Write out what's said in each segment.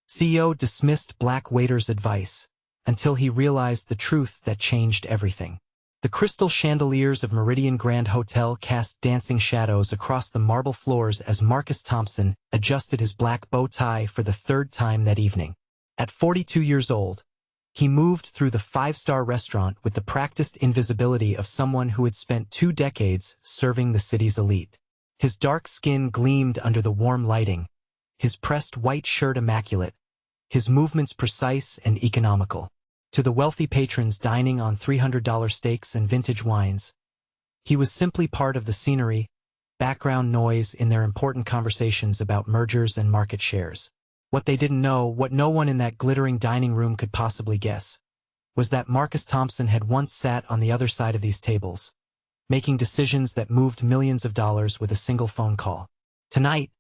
CEO dismissed Black waiter's advice until he realized the truth that changed everything. The crystal chandeliers of Meridian Grand Hotel cast dancing shadows across the marble floors as Marcus Thompson adjusted his black bow tie for the third time that evening. At 42 years old, he moved through the five-star restaurant with the practiced invisibility of someone who had spent 2 decades serving the city's elite. His dark skin gleamed under the warm lighting, his pressed white shirt immaculate, his movements precise and economical. To the wealthy patrons dining on $300 steaks and vintage wines, he was simply part of the scenery, background noise in their important conversations about mergers and market shares. What they didn't know, what no one in that glittering dining room could possibly guess, was that Marcus Thompson had once sat on the other side of these tables, making decisions that moved millions of dollars with a single phone call. Tonight,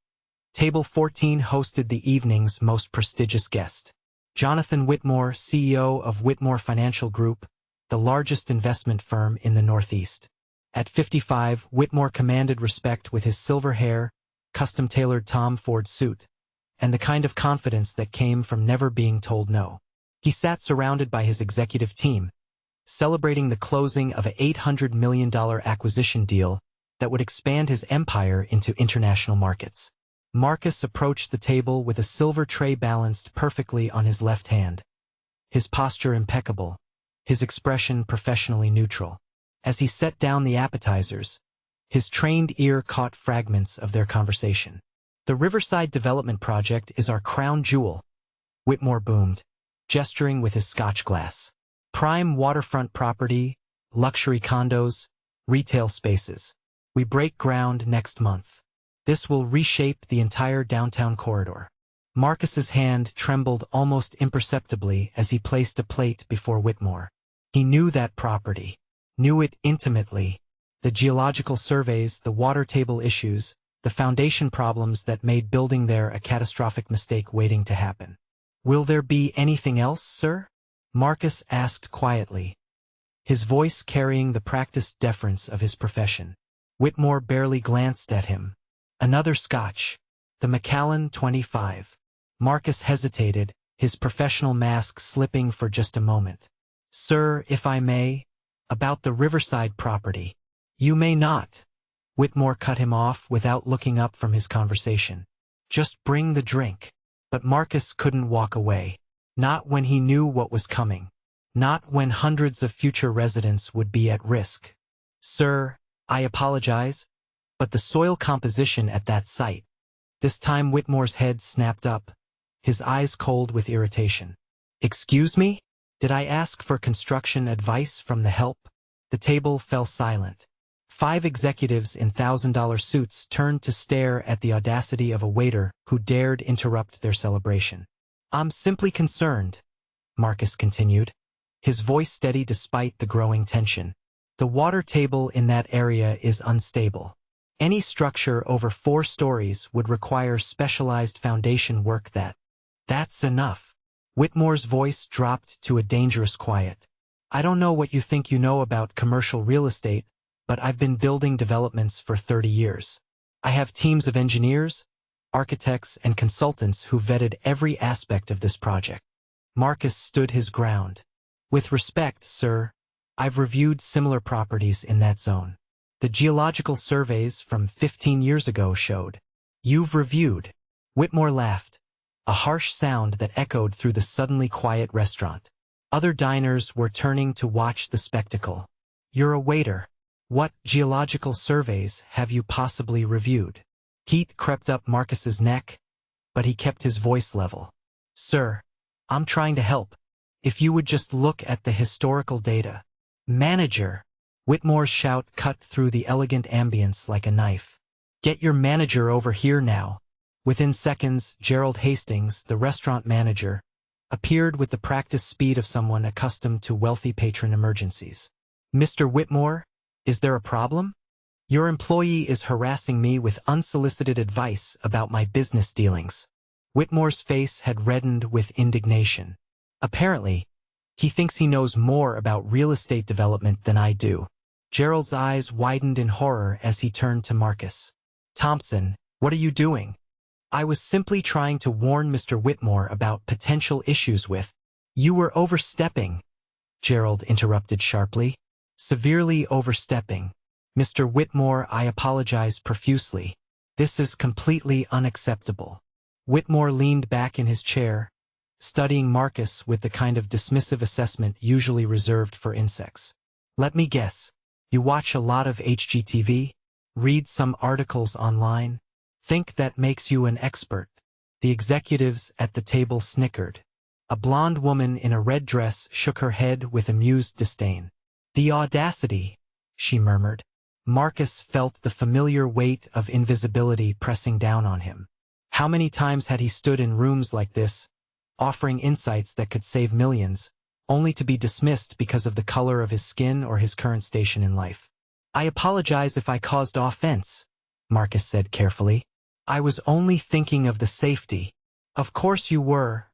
Table 14 hosted the evening's most prestigious guest. Jonathan Whitmore, CEO of Whitmore Financial Group, the largest investment firm in the Northeast. At 55, Whitmore commanded respect with his silver hair, custom-tailored Tom Ford suit, and the kind of confidence that came from never being told no. He sat surrounded by his executive team, celebrating the closing of an $800 million acquisition deal that would expand his empire into international markets. Marcus approached the table with a silver tray balanced perfectly on his left hand, his posture impeccable, his expression professionally neutral. As he set down the appetizers, his trained ear caught fragments of their conversation. "The Riverside Development Project is our crown jewel," Whitmore boomed, gesturing with his scotch glass. "Prime waterfront property, luxury condos, retail spaces. We break ground next month. This will reshape the entire downtown corridor." Marcus's hand trembled almost imperceptibly as he placed a plate before Whitmore. He knew that property, knew it intimately. The geological surveys, the water table issues, the foundation problems that made building there a catastrophic mistake waiting to happen. "Will there be anything else, sir?" Marcus asked quietly, his voice carrying the practiced deference of his profession. Whitmore barely glanced at him. "Another scotch. The Macallan 25. Marcus hesitated, his professional mask slipping for just a moment. "Sir, if I may, about the Riverside property." "You may not." Whitmore cut him off without looking up from his conversation. "Just bring the drink." But Marcus couldn't walk away. Not when he knew what was coming. Not when hundreds of future residents would be at risk. "Sir, I apologize, but the soil composition at that site." This time Whitmore's head snapped up, his eyes cold with irritation. "Excuse me? Did I ask for construction advice from the help?" The table fell silent. 5 executives in $1,000 suits turned to stare at the audacity of a waiter who dared interrupt their celebration. "I'm simply concerned," Marcus continued, his voice steady despite the growing tension. "The water table in that area is unstable. Any structure over 4 stories would require specialized foundation work That's enough." Whitmore's voice dropped to a dangerous quiet. "I don't know what you think you know about commercial real estate, but I've been building developments for 30 years. I have teams of engineers, architects, and consultants who vetted every aspect of this project." Marcus stood his ground. "With respect, sir, I've reviewed similar properties in that zone. The geological surveys from 15 years ago showed." "You've reviewed?" Whitmore laughed, a harsh sound that echoed through the suddenly quiet restaurant. Other diners were turning to watch the spectacle. "You're a waiter. What geological surveys have you possibly reviewed?" Heat crept up Marcus's neck, but he kept his voice level. "Sir, I'm trying to help. If you would just look at the historical data." "Manager!" Whitmore's shout cut through the elegant ambience like a knife. "Get your manager over here now." Within seconds, Gerald Hastings, the restaurant manager, appeared with the practiced speed of someone accustomed to wealthy patron emergencies. "Mr. Whitmore, is there a problem? Your employee is harassing me with unsolicited advice about my business dealings." Whitmore's face had reddened with indignation. "Apparently, he thinks he knows more about real estate development than I do." Gerald's eyes widened in horror as he turned to Marcus. "Thompson, what are you doing?" I was simply trying to warn Mr. Whitmore about potential issues with— You were overstepping, Gerald interrupted sharply. Severely overstepping. Mr. Whitmore, I apologize profusely. This is completely unacceptable. Whitmore leaned back in his chair, studying Marcus with the kind of dismissive assessment usually reserved for insects. Let me guess. You watch a lot of HGTV? Read some articles online? Think that makes you an expert? The executives at the table snickered. A blonde woman in a red dress shook her head with amused disdain. The audacity, she murmured. Marcus felt the familiar weight of invisibility pressing down on him. How many times had he stood in rooms like this, offering insights that could save millions, only to be dismissed because of the color of his skin or his current station in life? I apologize if I caused offense, Marcus said carefully. I was only thinking of the safety. Of course you were,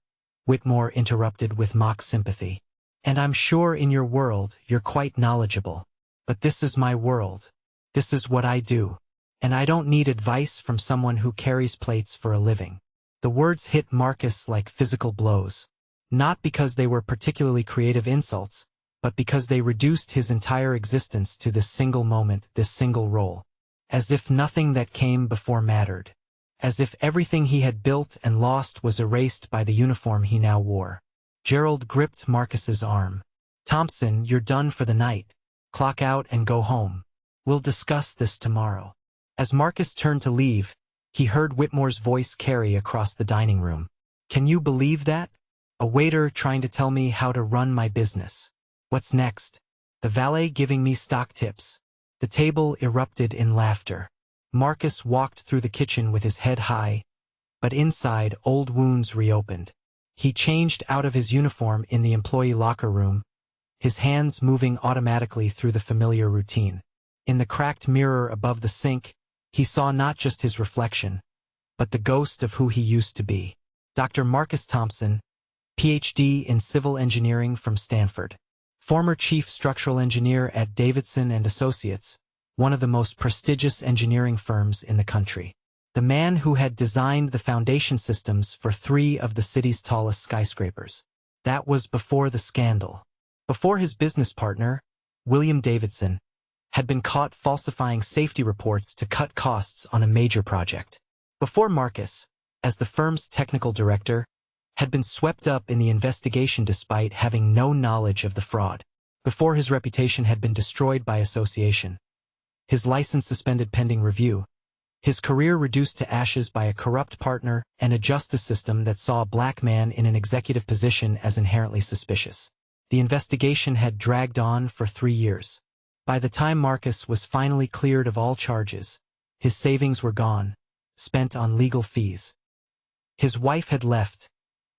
Whitmore interrupted with mock sympathy. And I'm sure in your world you're quite knowledgeable. But this is my world. This is what I do. And I don't need advice from someone who carries plates for a living. The words hit Marcus like physical blows. Not because they were particularly creative insults, but because they reduced his entire existence to this single moment, this single role. As if nothing that came before mattered. As if everything he had built and lost was erased by the uniform he now wore. Gerald gripped Marcus's arm. Thompson, you're done for the night. Clock out and go home. We'll discuss this tomorrow. As Marcus turned to leave, he heard Whitmore's voice carry across the dining room. Can you believe that? A waiter trying to tell me how to run my business. What's next? The valet giving me stock tips. The table erupted in laughter. Marcus walked through the kitchen with his head high, but inside old wounds reopened. He changed out of his uniform in the employee locker room, his hands moving automatically through the familiar routine. In the cracked mirror above the sink, he saw not just his reflection, but the ghost of who he used to be. Dr. Marcus Thompson, Ph.D. in civil engineering from Stanford. Former chief structural engineer at Davidson and Associates, one of the most prestigious engineering firms in the country. The man who had designed the foundation systems for 3 of the city's tallest skyscrapers. That was before the scandal. Before his business partner, William Davidson, had been caught falsifying safety reports to cut costs on a major project. Before Marcus, as the firm's technical director, had been swept up in the investigation despite having no knowledge of the fraud. Before his reputation had been destroyed by association, his license suspended pending review, his career reduced to ashes by a corrupt partner, and a justice system that saw a black man in an executive position as inherently suspicious. The investigation had dragged on for 3 years. By the time Marcus was finally cleared of all charges, his savings were gone, spent on legal fees. His wife had left,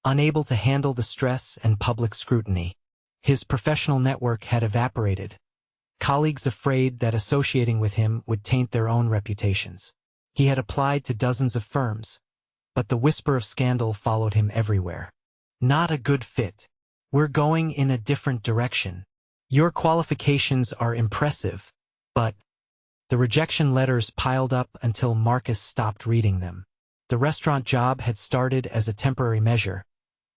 unable to handle the stress and public scrutiny. His professional network had evaporated, colleagues afraid that associating with him would taint their own reputations. He had applied to dozens of firms, but the whisper of scandal followed him everywhere. Not a good fit. We're going in a different direction. Your qualifications are impressive, but— The rejection letters piled up until Marcus stopped reading them. The restaurant job had started as a temporary measure,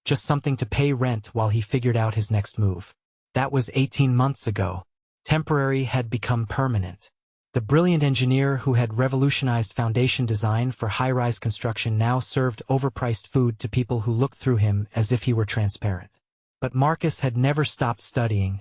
just something to pay rent while he figured out his next move. That was 18 months ago. Temporary had become permanent. The brilliant engineer who had revolutionized foundation design for high-rise construction now served overpriced food to people who looked through him as if he were transparent. But Marcus had never stopped studying,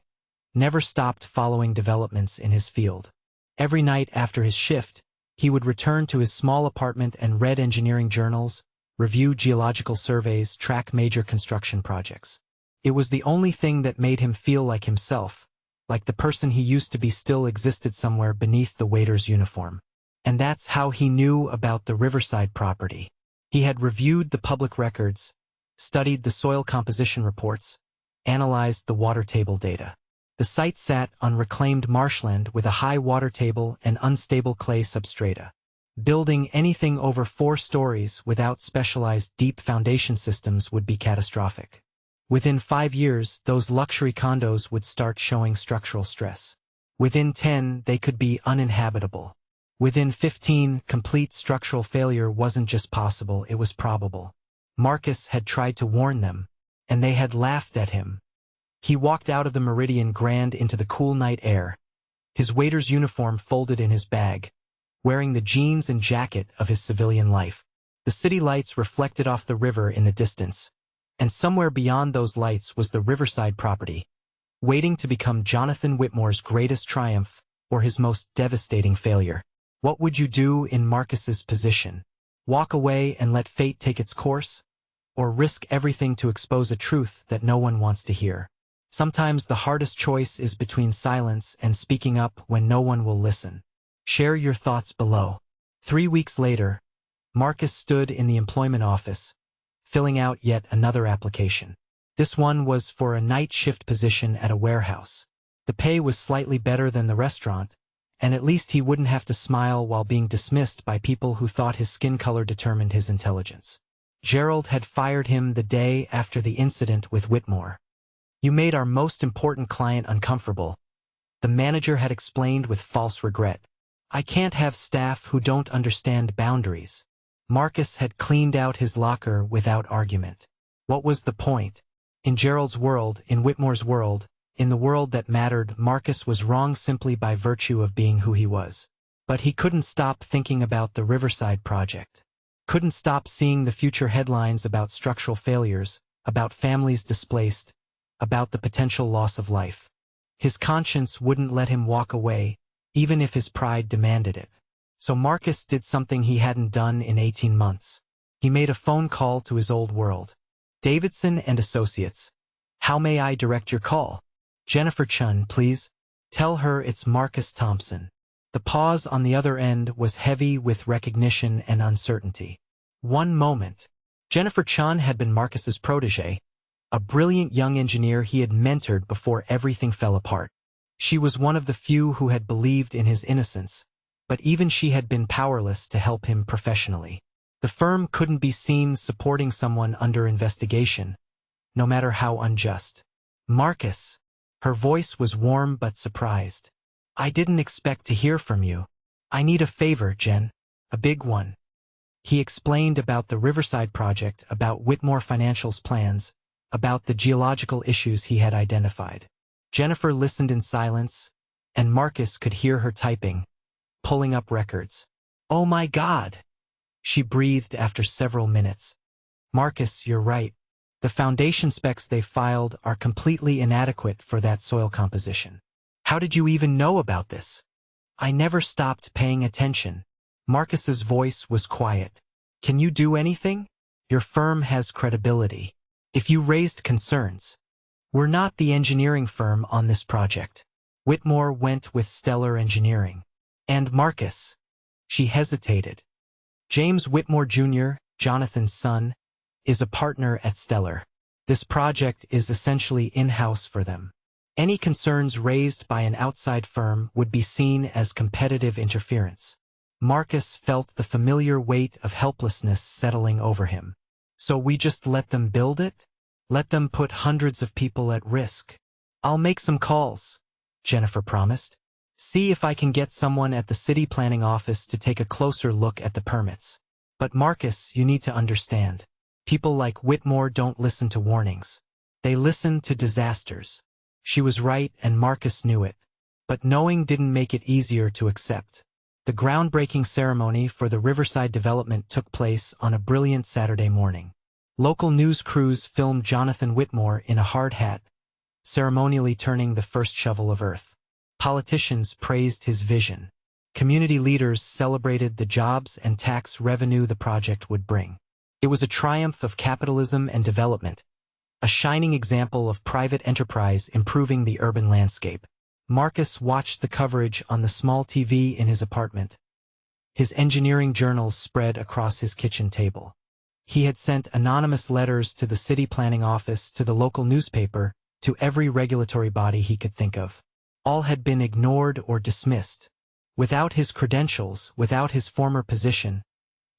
never stopped following developments in his field. Every night after his shift, he would return to his small apartment and read engineering journals, review geological surveys, track major construction projects. It was the only thing that made him feel like himself, like the person he used to be still existed somewhere beneath the waiter's uniform. And that's how he knew about the Riverside property. He had reviewed the public records, studied the soil composition reports, analyzed the water table data. The site sat on reclaimed marshland with a high water table and unstable clay substrata. Building anything over 4 stories without specialized deep foundation systems would be catastrophic. Within 5 years, those luxury condos would start showing structural stress. Within 10, they could be uninhabitable. Within 15, complete structural failure wasn't just possible, it was probable. Marcus had tried to warn them, and they had laughed at him. He walked out of the Meridian Grand into the cool night air, his waiter's uniform folded in his bag, wearing the jeans and jacket of his civilian life. The city lights reflected off the river in the distance, and somewhere beyond those lights was the Riverside property, waiting to become Jonathan Whitmore's greatest triumph or his most devastating failure. What would you do in Marcus's position? Walk away and let fate take its course? Or risk everything to expose a truth that no one wants to hear? Sometimes the hardest choice is between silence and speaking up when no one will listen. Share your thoughts below. 3 weeks later, Marcus stood in the employment office, filling out yet another application. This one was for a night shift position at a warehouse. The pay was slightly better than the restaurant, and at least he wouldn't have to smile while being dismissed by people who thought his skin color determined his intelligence. Gerald had fired him the day after the incident with Whitmore. "You made our most important client uncomfortable," the manager had explained with false regret. "I can't have staff who don't understand boundaries." Marcus had cleaned out his locker without argument. What was the point? In Gerald's world, in Whitmore's world, in the world that mattered, Marcus was wrong simply by virtue of being who he was. But he couldn't stop thinking about the Riverside project. Couldn't stop seeing the future headlines about structural failures, about families displaced, about the potential loss of life. His conscience wouldn't let him walk away, even if his pride demanded it. So Marcus did something he hadn't done in 18 months. He made a phone call to his old world. "Davidson and Associates. How may I direct your call?" "Jennifer Chun, please. Tell her it's Marcus Thompson." The pause on the other end was heavy with recognition and uncertainty. One moment. Jennifer Chun had been Marcus's protégé, a brilliant young engineer he had mentored before everything fell apart. She was one of the few who had believed in his innocence, but even she had been powerless to help him professionally. The firm couldn't be seen supporting someone under investigation, no matter how unjust. "Marcus." Her voice was warm but surprised. "I didn't expect to hear from you. I need a favor, Jen. A big one." He explained about the Riverside project, about Whitmore Financial's plans, about the geological issues he had identified. Jennifer listened in silence, and Marcus could hear her typing, pulling up records. "Oh my God," she breathed after several minutes. "Marcus, you're right. The foundation specs they filed are completely inadequate for that soil composition. How did you even know about this?" "I never stopped paying attention." Marcus's voice was quiet. "Can you do anything? Your firm has credibility. If you raised concerns." "We're not the engineering firm on this project." Whitmore went with Stellar Engineering. "And Marcus." She hesitated. "James Whitmore Jr., Jonathan's son, is a partner at Stellar. This project is essentially in-house for them. Any concerns raised by an outside firm would be seen as competitive interference." Marcus felt the familiar weight of helplessness settling over him. "So we just let them build it? Let them put hundreds of people at risk?" "I'll make some calls," Jennifer promised. "See if I can get someone at the city planning office to take a closer look at the permits. But Marcus, you need to understand. People like Whitmore don't listen to warnings. They listen to disasters." She was right, and Marcus knew it. But knowing didn't make it easier to accept. The groundbreaking ceremony for the Riverside development took place on a brilliant Saturday morning. Local news crews filmed Jonathan Whitmore in a hard hat, ceremonially turning the first shovel of earth. Politicians praised his vision. Community leaders celebrated the jobs and tax revenue the project would bring. It was a triumph of capitalism and development, a shining example of private enterprise improving the urban landscape. Marcus watched the coverage on the small TV in his apartment. His engineering journals spread across his kitchen table. He had sent anonymous letters to the city planning office, to the local newspaper, to every regulatory body he could think of. All had been ignored or dismissed. Without his credentials, without his former position,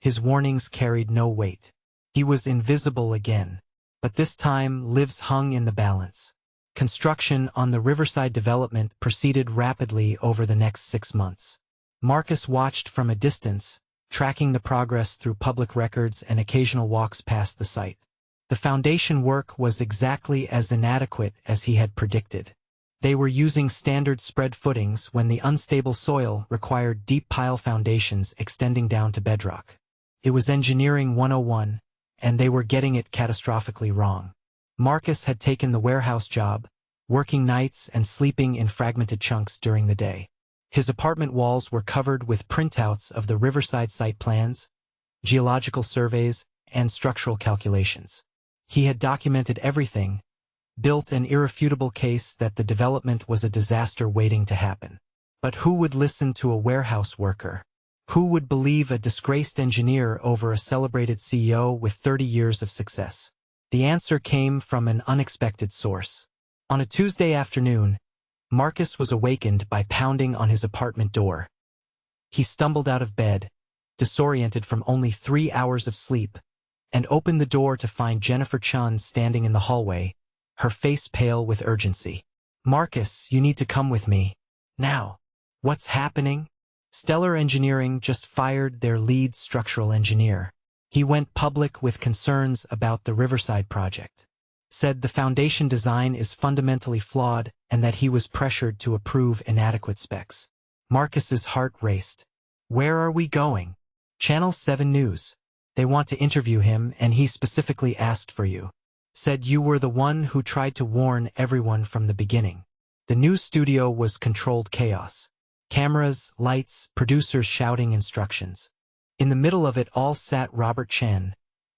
his warnings carried no weight. He was invisible again. But this time, lives hung in the balance. Construction on the Riverside development proceeded rapidly over the next 6 months. Marcus watched from a distance, tracking the progress through public records and occasional walks past the site. The foundation work was exactly as inadequate as he had predicted. They were using standard spread footings when the unstable soil required deep pile foundations extending down to bedrock. It was engineering 101, and they were getting it catastrophically wrong. Marcus had taken the warehouse job, working nights and sleeping in fragmented chunks during the day. His apartment walls were covered with printouts of the Riverside site plans, geological surveys, and structural calculations. He had documented everything, built an irrefutable case that the development was a disaster waiting to happen. But who would listen to a warehouse worker? Who would believe a disgraced engineer over a celebrated CEO with 30 years of success? The answer came from an unexpected source. On a Tuesday afternoon, Marcus was awakened by pounding on his apartment door. He stumbled out of bed, disoriented from only 3 hours of sleep, and opened the door to find Jennifer Chun standing in the hallway, her face pale with urgency. "Marcus, you need to come with me. Now." "What's happening?" Stellar Engineering just fired their lead structural engineer. He went public with concerns about the Riverside project. Said the foundation design is fundamentally flawed and that he was pressured to approve inadequate specs. Marcus's heart raced. "Where are we going?" Channel 7 News. "They want to interview him and he specifically asked for you. Said you were the one who tried to warn everyone from the beginning." The news studio was controlled chaos. Cameras, lights, producers shouting instructions. In the middle of it all sat Robert Chen,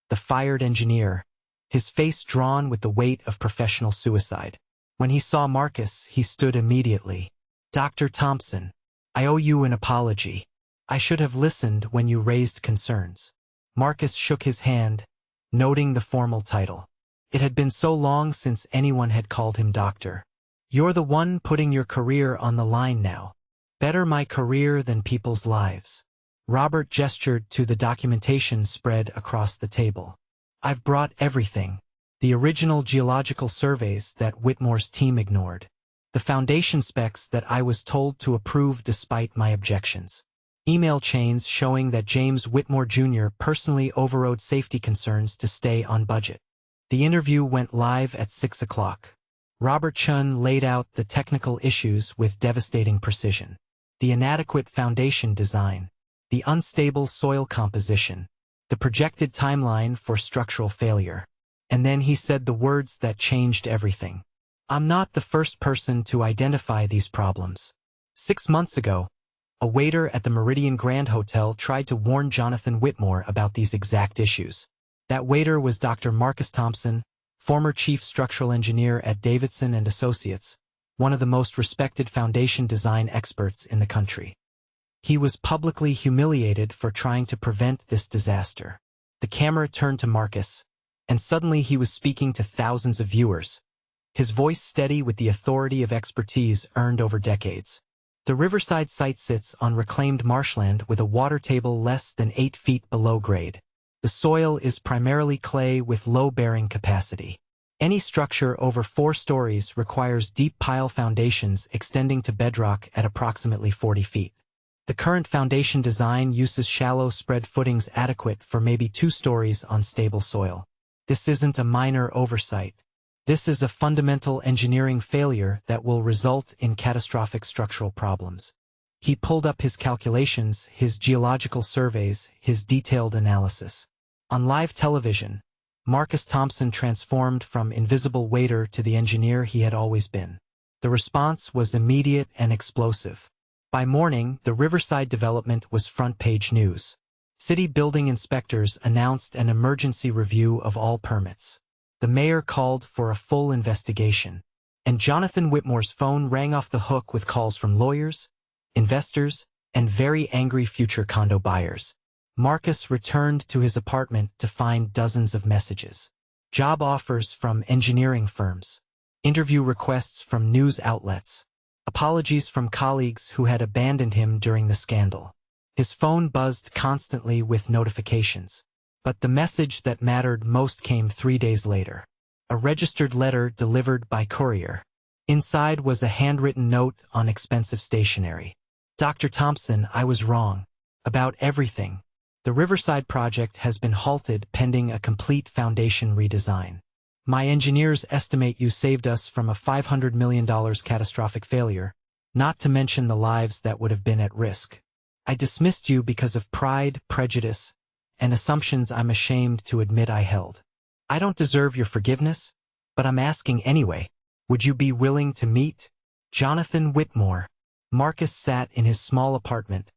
the fired engineer, his face drawn with the weight of professional suicide. When he saw Marcus, he stood immediately. "Dr. Thompson, I owe you an apology. I should have listened when you raised concerns." Marcus shook his hand, noting the formal title. It had been so long since anyone had called him doctor. "You're the one putting your career on the line now. Better my career than people's lives." Robert gestured to the documentation spread across the table. "I've brought everything. The original geological surveys that Whitmore's team ignored. The foundation specs that I was told to approve despite my objections. Email chains showing that James Whitmore Jr. personally overrode safety concerns to stay on budget." The interview went live at 6 o'clock. Robert Chun laid out the technical issues with devastating precision. The inadequate foundation design, the unstable soil composition, the projected timeline for structural failure. And then he said the words that changed everything. "I'm not the first person to identify these problems. 6 months ago, a waiter at the Meridian Grand Hotel tried to warn Jonathan Whitmore about these exact issues. That waiter was Dr. Marcus Thompson, former chief structural engineer at Davidson and Associates, one of the most respected foundation design experts in the country. He was publicly humiliated for trying to prevent this disaster." The camera turned to Marcus, and suddenly he was speaking to thousands of viewers. His voice steady with the authority of expertise earned over decades. "The Riverside site sits on reclaimed marshland with a water table less than 8 feet below grade. The soil is primarily clay with low bearing capacity. Any structure over 4 stories requires deep pile foundations extending to bedrock at approximately 40 feet. The current foundation design uses shallow spread footings adequate for maybe 2 stories on stable soil. This isn't a minor oversight. This is a fundamental engineering failure that will result in catastrophic structural problems." He pulled up his calculations, his geological surveys, his detailed analysis. On live television, Marcus Thompson transformed from invisible waiter to the engineer he had always been. The response was immediate and explosive. By morning, the Riverside development was front-page news. City building inspectors announced an emergency review of all permits. The mayor called for a full investigation. And Jonathan Whitmore's phone rang off the hook with calls from lawyers, investors, and very angry future condo buyers. Marcus returned to his apartment to find dozens of messages. Job offers from engineering firms. Interview requests from news outlets. Apologies from colleagues who had abandoned him during the scandal. His phone buzzed constantly with notifications. But the message that mattered most came 3 days later. A registered letter delivered by courier. Inside was a handwritten note on expensive stationery. Dr. Thompson, I was wrong. About everything. The Riverside project has been halted pending a complete foundation redesign. My engineers estimate you saved us from a $500 million catastrophic failure, not to mention the lives that would have been at risk. I dismissed you because of pride, prejudice, and assumptions I'm ashamed to admit I held. I don't deserve your forgiveness, but I'm asking anyway. Would you be willing to meet? Jonathan Whitmore. Marcus sat in his small apartment,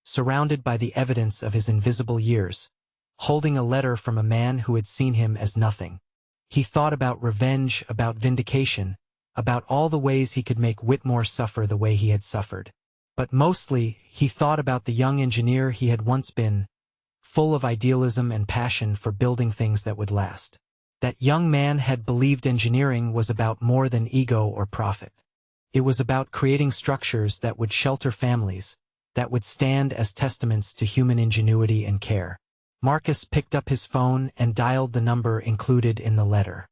surrounded by the evidence of his invisible years, holding a letter from a man who had seen him as nothing. He thought about revenge, about vindication, about all the ways he could make Whitmore suffer the way he had suffered. But mostly, he thought about the young engineer he had once been, full of idealism and passion for building things that would last. That young man had believed engineering was about more than ego or profit. It was about creating structures that would shelter families, that would stand as testaments to human ingenuity and care. Marcus picked up his phone and dialed the number included in the letter.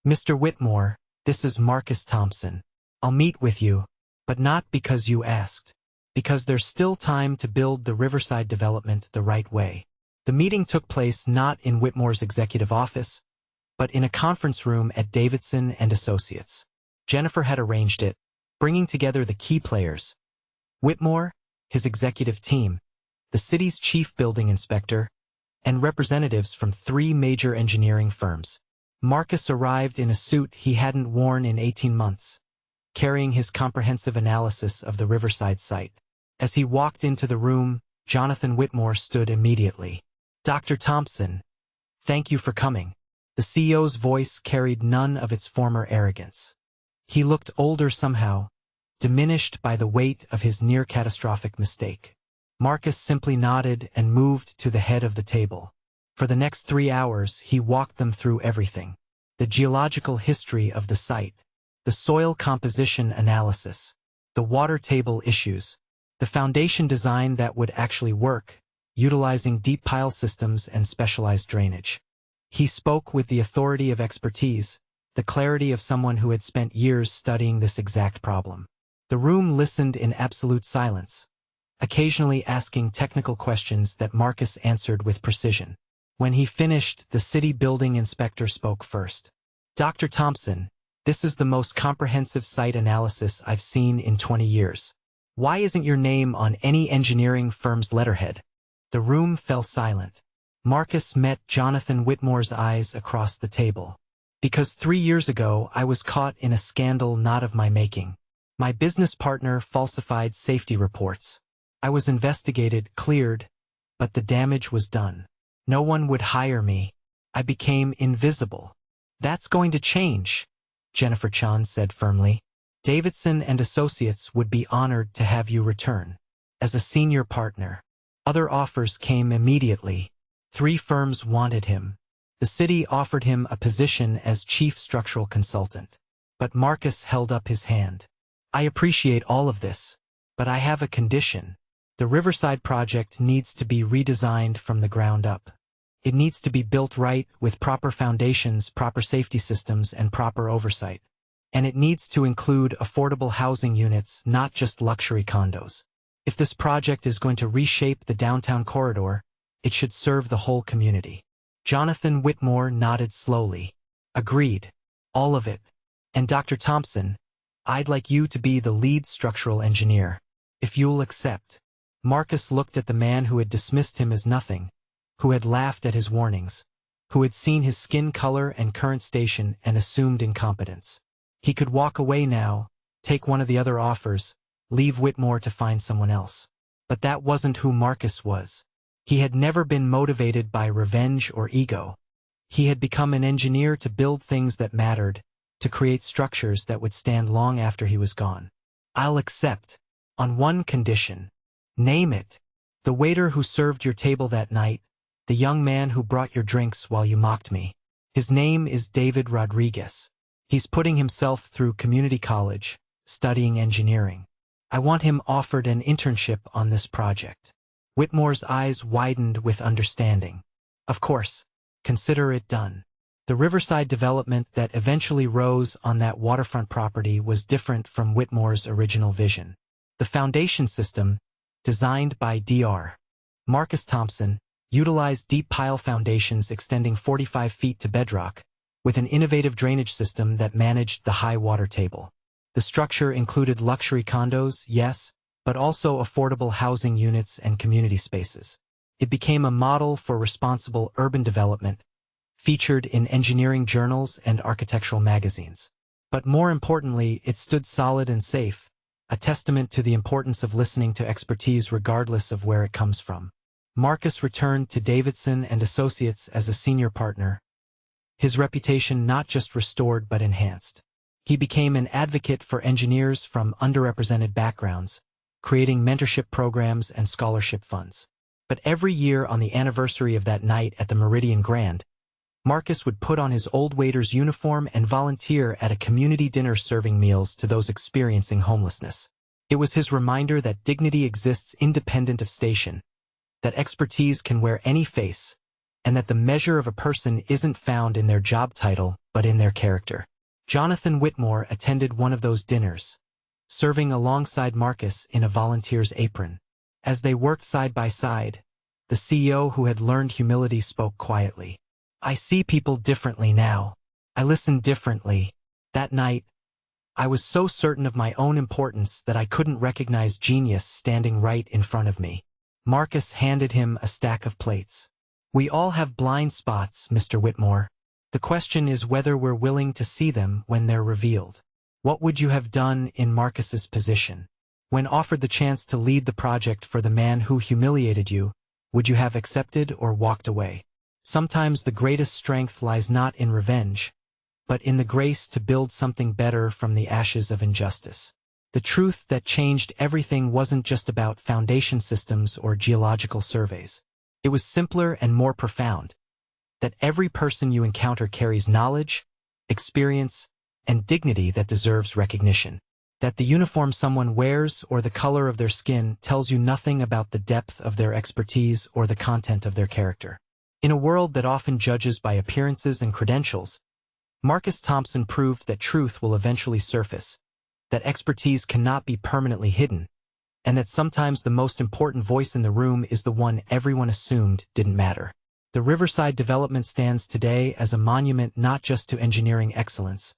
Mr. Whitmore, this is Marcus Thompson. I'll meet with you, but not because you asked. Because there's still time to build the Riverside development the right way. The meeting took place not in Whitmore's executive office, but in a conference room at Davidson and Associates. Jennifer had arranged it, bringing together the key players. Whitmore, his executive team, the city's chief building inspector, and representatives from 3 major engineering firms. Marcus arrived in a suit he hadn't worn in 18 months, carrying his comprehensive analysis of the Riverside site. As he walked into the room, Jonathan Whitmore stood immediately. Dr. Thompson, thank you for coming. The CEO's voice carried none of its former arrogance. He looked older somehow, diminished by the weight of his near-catastrophic mistake. Marcus simply nodded and moved to the head of the table. For the next 3 hours, he walked them through everything. The geological history of the site, the soil composition analysis, the water table issues, the foundation design that would actually work, utilizing deep pile systems and specialized drainage. He spoke with the authority of expertise, the clarity of someone who had spent years studying this exact problem. The room listened in absolute silence, occasionally asking technical questions that Marcus answered with precision. When he finished, the city building inspector spoke first. Dr. Thompson, this is the most comprehensive site analysis I've seen in 20 years. Why isn't your name on any engineering firm's letterhead? The room fell silent. Marcus met Jonathan Whitmore's eyes across the table. Because 3 years ago, I was caught in a scandal not of my making. My business partner falsified safety reports. I was investigated, cleared, but the damage was done. No one would hire me. I became invisible. That's going to change, Jennifer Chan said firmly. Davidson and Associates would be honored to have you return as a senior partner. Other offers came immediately. 3 firms wanted him. The city offered him a position as chief structural consultant. But Marcus held up his hand. I appreciate all of this, but I have a condition. The Riverside project needs to be redesigned from the ground up. It needs to be built right with proper foundations, proper safety systems, and proper oversight. And it needs to include affordable housing units, not just luxury condos. If this project is going to reshape the downtown corridor, it should serve the whole community. Jonathan Whitmore nodded slowly. Agreed. All of it. And Dr. Thompson, I'd like you to be the lead structural engineer. If you'll accept. Marcus looked at the man who had dismissed him as nothing, who had laughed at his warnings, who had seen his skin color and current station and assumed incompetence. He could walk away now, take one of the other offers, leave Whitmore to find someone else. But that wasn't who Marcus was. He had never been motivated by revenge or ego. He had become an engineer to build things that mattered, to create structures that would stand long after he was gone. I'll accept. On one condition. Name it. The waiter who served your table that night, the young man who brought your drinks while you mocked me. His name is David Rodriguez. He's putting himself through community college, studying engineering. I want him offered an internship on this project. Whitmore's eyes widened with understanding. Of course. Consider it done. The Riverside development that eventually rose on that waterfront property was different from Whitmore's original vision. The foundation system, designed by Dr. Marcus Thompson, utilized deep pile foundations extending 45 feet to bedrock, with an innovative drainage system that managed the high water table. The structure included luxury condos, yes, but also affordable housing units and community spaces. It became a model for responsible urban development, featured in engineering journals and architectural magazines. But more importantly, it stood solid and safe, a testament to the importance of listening to expertise regardless of where it comes from. Marcus returned to Davidson and Associates as a senior partner, his reputation not just restored but enhanced. He became an advocate for engineers from underrepresented backgrounds, creating mentorship programs and scholarship funds. But every year on the anniversary of that night at the Meridian Grand, Marcus would put on his old waiter's uniform and volunteer at a community dinner serving meals to those experiencing homelessness. It was his reminder that dignity exists independent of station, that expertise can wear any face, and that the measure of a person isn't found in their job title but in their character. Jonathan Whitmore attended one of those dinners, serving alongside Marcus in a volunteer's apron. As they worked side by side, the CEO who had learned humility spoke quietly. "I see people differently now. I listen differently." That night, I was so certain of my own importance that I couldn't recognize genius standing right in front of me. Marcus handed him a stack of plates. "We all have blind spots, Mr. Whitmore. The question is whether we're willing to see them when they're revealed." What would you have done in Marcus's position? When offered the chance to lead the project for the man who humiliated you, would you have accepted or walked away? Sometimes the greatest strength lies not in revenge, but in the grace to build something better from the ashes of injustice. The truth that changed everything wasn't just about foundation systems or geological surveys. It was simpler and more profound, that every person you encounter carries knowledge, experience, and dignity that deserves recognition. That the uniform someone wears or the color of their skin tells you nothing about the depth of their expertise or the content of their character. In a world that often judges by appearances and credentials, Marcus Thompson proved that truth will eventually surface, that expertise cannot be permanently hidden, and that sometimes the most important voice in the room is the one everyone assumed didn't matter. The Riverside development stands today as a monument not just to engineering excellence,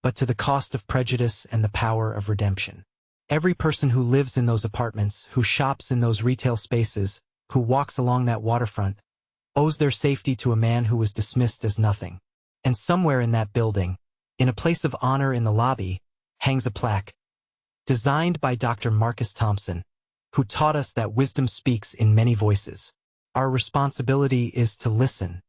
but to the cost of prejudice and the power of redemption. Every person who lives in those apartments, who shops in those retail spaces, who walks along that waterfront, owes their safety to a man who was dismissed as nothing. And somewhere in that building, in a place of honor in the lobby, hangs a plaque, designed by Dr. Marcus Thompson, who taught us that wisdom speaks in many voices. Our responsibility is to listen,